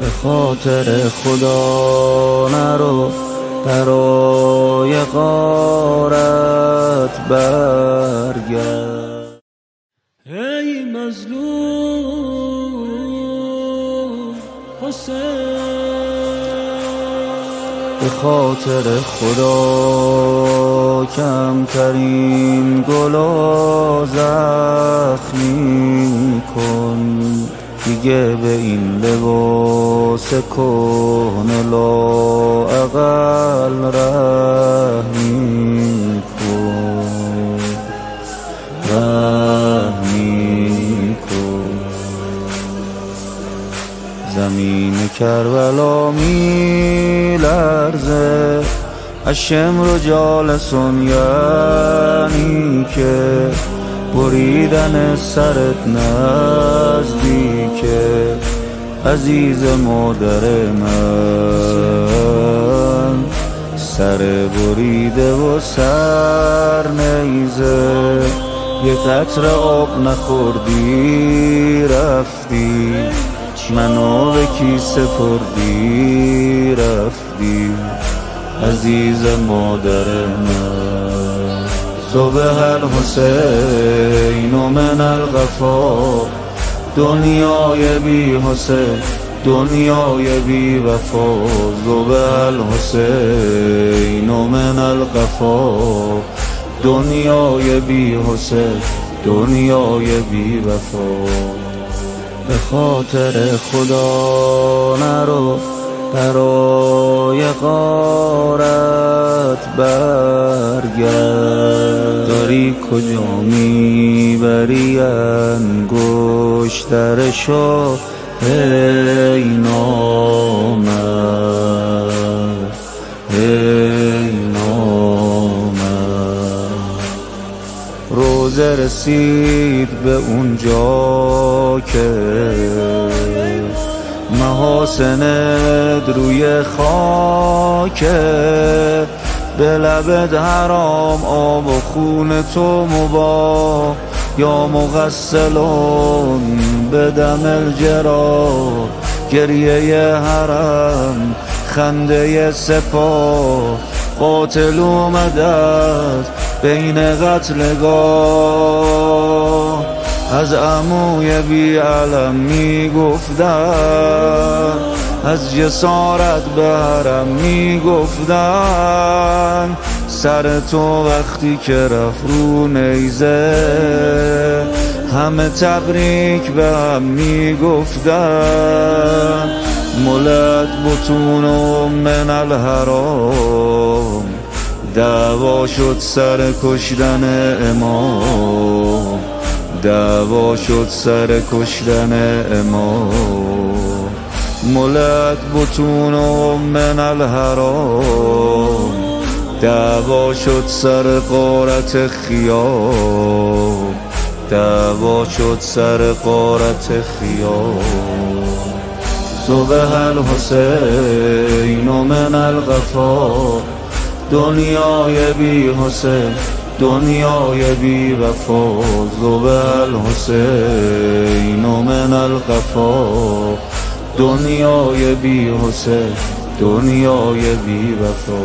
به خاطر خدا نرو برای غارت برگرد. ای مظلوم حسین، به خاطر خدا کمترین گلا زخمی کن، دیگه به این لباس کهنه لااقل رحمی کن، رحمی کن. زمین کربلا می لرزه از شمر و جالسون، یعنی که بریدن سرت نزدیکه عزیز مادر من. سر بریده و سر نیزه، یه قطره آب نخوردی رفتی، منو به کی سپردی رفتی عزیز مادر من. صبح الحسین من الغفا، دنیای بی حسین دنیای بی وفا. صبح الحسین من الغفا، دنیای بی حسین دنیای بی وفا. به خاطر خدا نرو برای غارت برگرد. داری کجا میبری انگشترشو ای نامرد، ای نامرد. روزه رسید به اونجا که محاسنت روی خاکه، به لبت حرام آب و خون تو مباح، یا مغسلون به دم الجراح. گریه حرم خنده سپاه، قاتل اومدت بین قتلگاه. از عموی بی علم میگفتن، از جسارت به حرم میگفتن. سر تو وقتی که رفت رو نیزه، همه تبریک به هم میگفتن. ملت بطون من الحرام، دعوا شد سر کشتن امام، دعوا شد سر کشتن امام. ملت بطون من الحرام، دعوا شد سر غارت خیام، دعوا شد سر غارت خیام. صبح الحسین من الغفا، دنیای بی حسین دنیای بی وفا. صبح الحسین من الغفا، دنیای بی حسین دنیای بی وفا.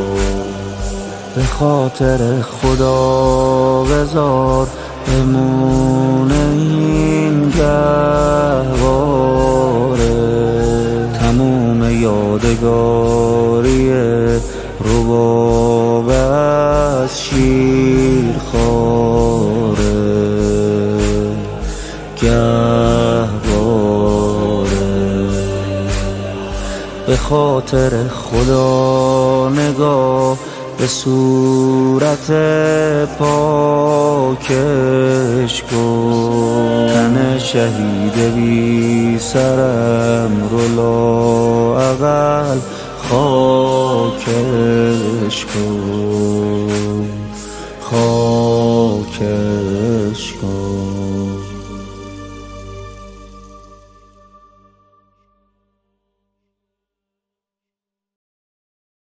به خاطر خدا بذار بمونه این گهواره، تموم یادگاری رباب از شیرخواره گهواره. به خاطر خدا نگاه به صورت پاکش کن، تن شهید بی سرم رو